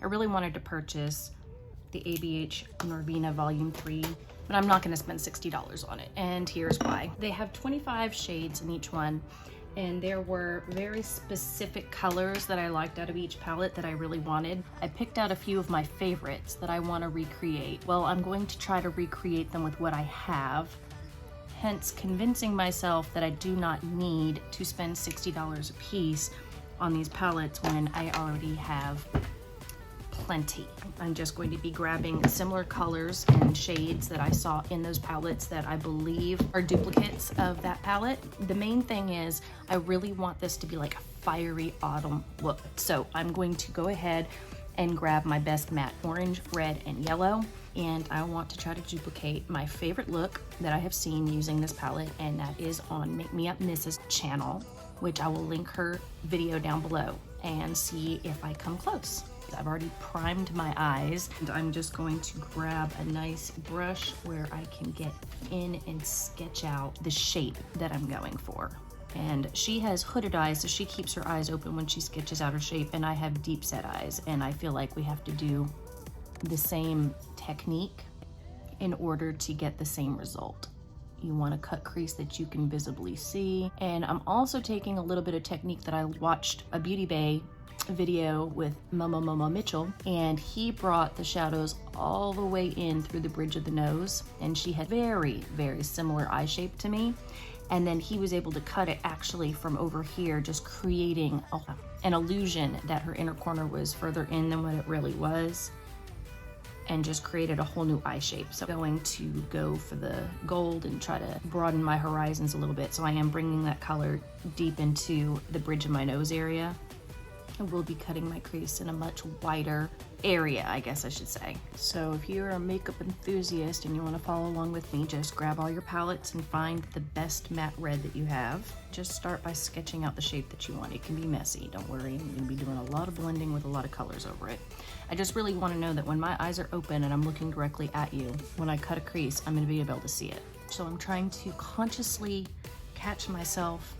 I really wanted to purchase the ABH Norviina Volume 3, but I'm not gonna spend $60 on it, and here's why. They have 25 shades in each one, and there were very specific colors that I liked out of each palette that I really wanted. I picked out a few of my favorites that I want to recreate. Well, I'm going to try to recreate them with what I have, hence convincing myself that I do not need to spend $60 a piece on these palettes when I already have plenty. I'm just going to be grabbing similar colors and shades that I saw in those palettes that I believe are duplicates of that palette. The main thing is I really want this to be like a fiery autumn look. So I'm going to go ahead and grab my best matte orange, red, and yellow. And I want to try to duplicate my favorite look that I have seen using this palette, and that is on Make Me Up Mrs. channel, which I will link her video down below and see if I come close. I've already primed my eyes, and I'm just going to grab a nice brush where I can get in and sketch out the shape that I'm going for. And she has hooded eyes, so she keeps her eyes open when she sketches out her shape, and I have deep set eyes, and I feel like we have to do the same technique in order to get the same result. You want to cut crease that you can visibly see. And I'm also taking a little bit of technique that I watched a Beauty Bay video with Momo Mitchell, and he brought the shadows all the way in through the bridge of the nose, and she had very similar eye shape to me, and then he was able to cut it actually from over here, just creating an illusion that her inner corner was further in than what it really was, and just created a whole new eye shape. So I'm going to go for the gold and try to broaden my horizons a little bit, so I am bringing that color deep into the bridge of my nose area. I will be cutting my crease in a much wider area, I guess I should say. So if you're a makeup enthusiast and you want to follow along with me, just grab all your palettes and find the best matte red that you have. Just start by sketching out the shape that you want. It can be messy, don't worry. I'm going to be doing a lot of blending with a lot of colors over it. I just really want to know that when my eyes are open and I'm looking directly at you, when I cut a crease, I'm going to be able to see it. So I'm trying to consciously catch myself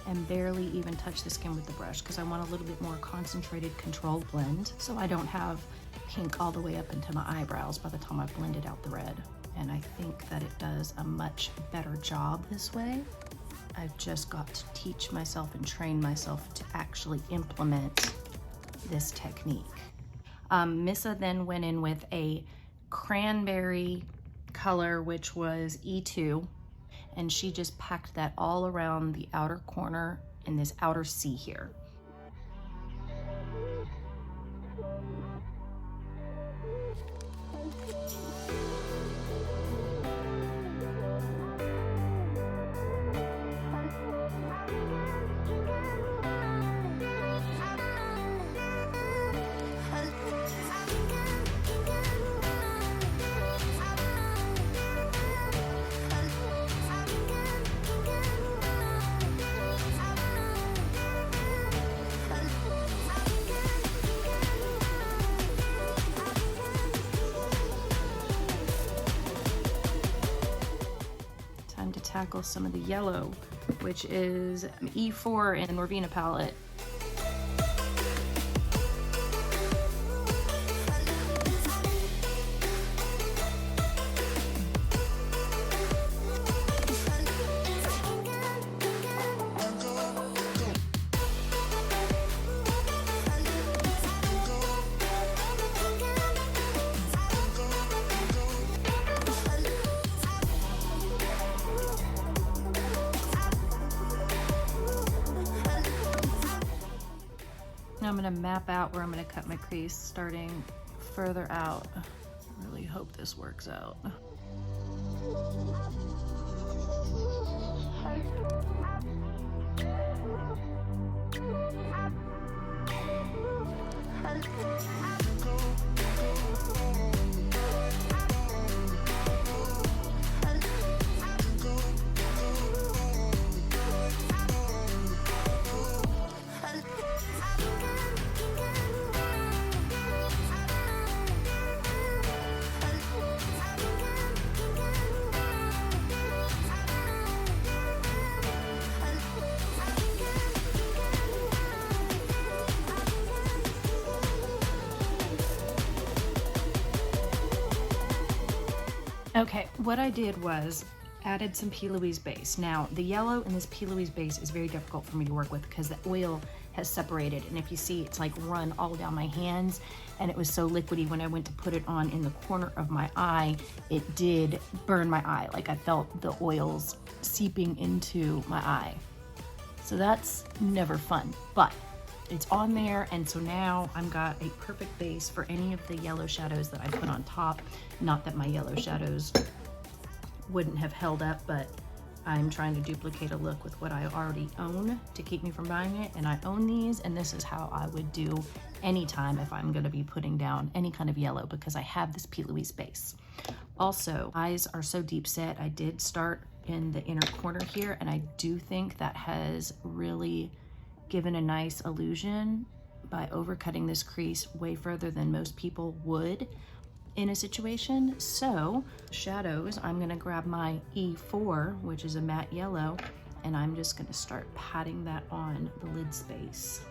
and barely even touch the skin with the brush, because I want a little bit more concentrated controlled blend, so I don't have pink all the way up into my eyebrows by the time I've blended out the red. And I think that it does a much better job this way. I've just got to teach myself and train myself to actually implement this technique. Missa then went in with a cranberry color, which was E2, and she just packed that all around the outer corner in this outer C here. Tackle some of the yellow, which is E4 in the Norviina palette. Now I'm going to map out where I'm going to cut my crease starting further out. I really hope this works out. Okay, what I did was added some P. Louise base. Now, the yellow in this P. Louise base is very difficult for me to work with because the oil has separated. And if you see, it's like run all down my hands, and it was so liquidy when I went to put it on in the corner of my eye, it did burn my eye. Like I felt the oils seeping into my eye. So that's never fun, but it's on there, and so now I've got a perfect base for any of the yellow shadows that I put on top. Not that my yellow shadows wouldn't have held up, but I'm trying to duplicate a look with what I already own to keep me from buying it, and I own these, and this is how I would do anytime if I'm going to be putting down any kind of yellow, because I have this P. Louise base. Also, eyes are so deep set. I did start in the inner corner here, and I do think that has really given a nice illusion by overcutting this crease way further than most people would in a situation. So shadows, I'm gonna grab my E4, which is a matte yellow, and I'm just gonna start patting that on the lid space.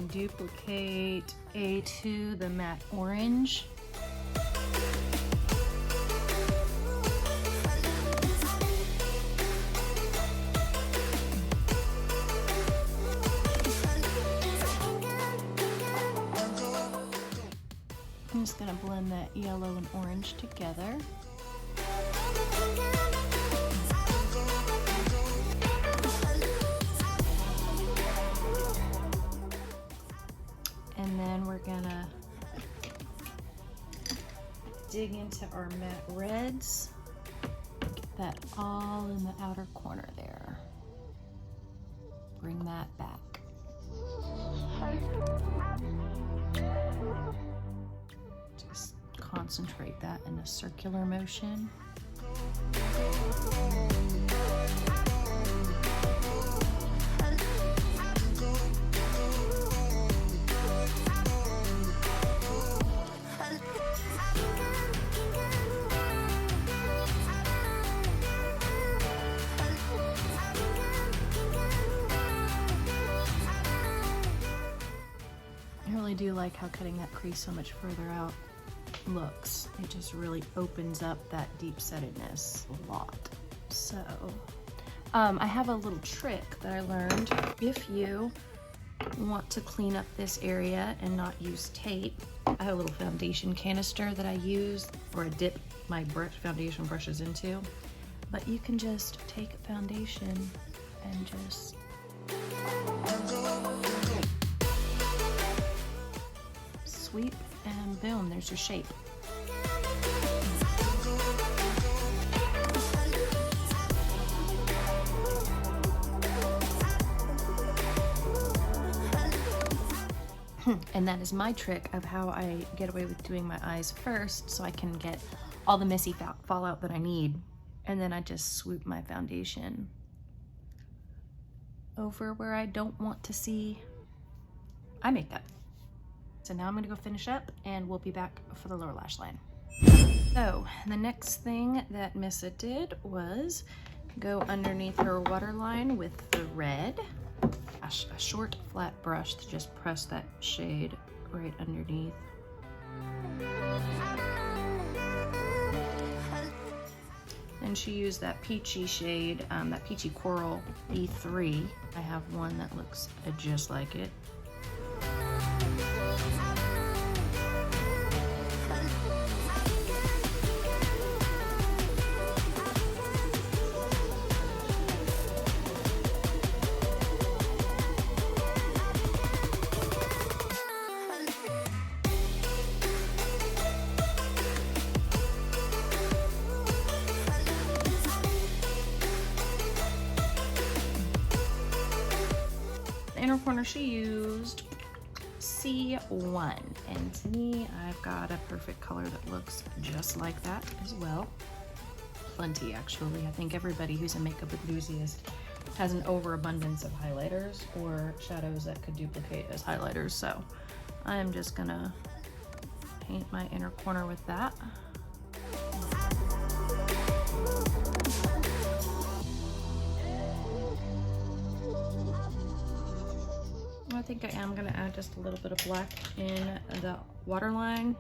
Duplicate A2, the matte orange. I'm just gonna blend that yellow and orange together. And then we're gonna dig into our matte reds. Get that all in the outer corner there. Bring that back. Just concentrate that in a circular motion. I do like how cutting that crease so much further out looks. It just really opens up that deep settedness a lot. So I have a little trick that I learned. If you want to clean up this area and not use tape, I have a little foundation canister that I use, or I dip my foundation brushes into, but you can just take foundation and just sweep, and boom, there's your shape. And that is my trick of how I get away with doing my eyes first, so I can get all the messy fallout that I need, and then I just swoop my foundation over where I don't want to see eye makeup. So now I'm gonna go finish up, and we'll be back for the lower lash line. So the next thing that Missa did was go underneath her waterline with the red, a short flat brush to just press that shade right underneath. And she used that peachy shade, that peachy coral E3. I have one that looks just like it. Inner corner she used C1, and to me I've got a perfect color that looks just like that as well. Plenty, actually. I think everybody who's a makeup enthusiast has an overabundance of highlighters or shadows that could duplicate as highlighters. So I'm just gonna paint my inner corner with that. I think I am gonna add just a little bit of black in the waterline.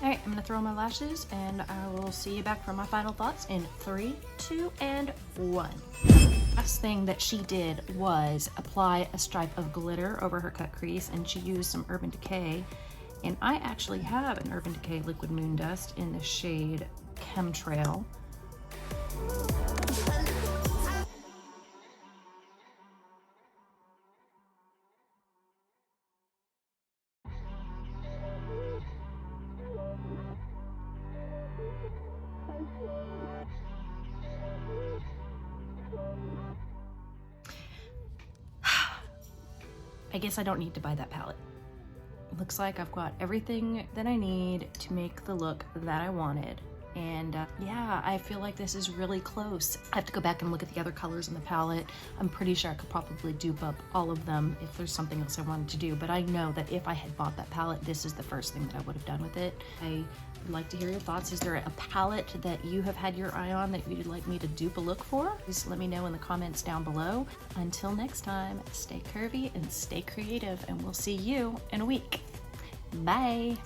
Alright, I'm gonna throw on my lashes and I will see you back for my final thoughts in 3, 2, and 1. Last thing that she did was apply a stripe of glitter over her cut crease, and she used some Urban Decay. And I actually have an Urban Decay Liquid Moon Dust in the shade Chemtrail. I guess I don't need to buy that palette. It looks like I've got everything that I need to make the look that I wanted. And yeah, I feel like this is really close. I have to go back and look at the other colors in the palette. I'm pretty sure I could probably dupe up all of them if there's something else I wanted to do. But I know that if I had bought that palette, this is the first thing that I would have done with it. I would like to hear your thoughts. Is there a palette that you have had your eye on that you'd like me to dupe a look for? Please let me know in the comments down below. Until next time, stay curvy and stay creative, and we'll see you in a week. Bye.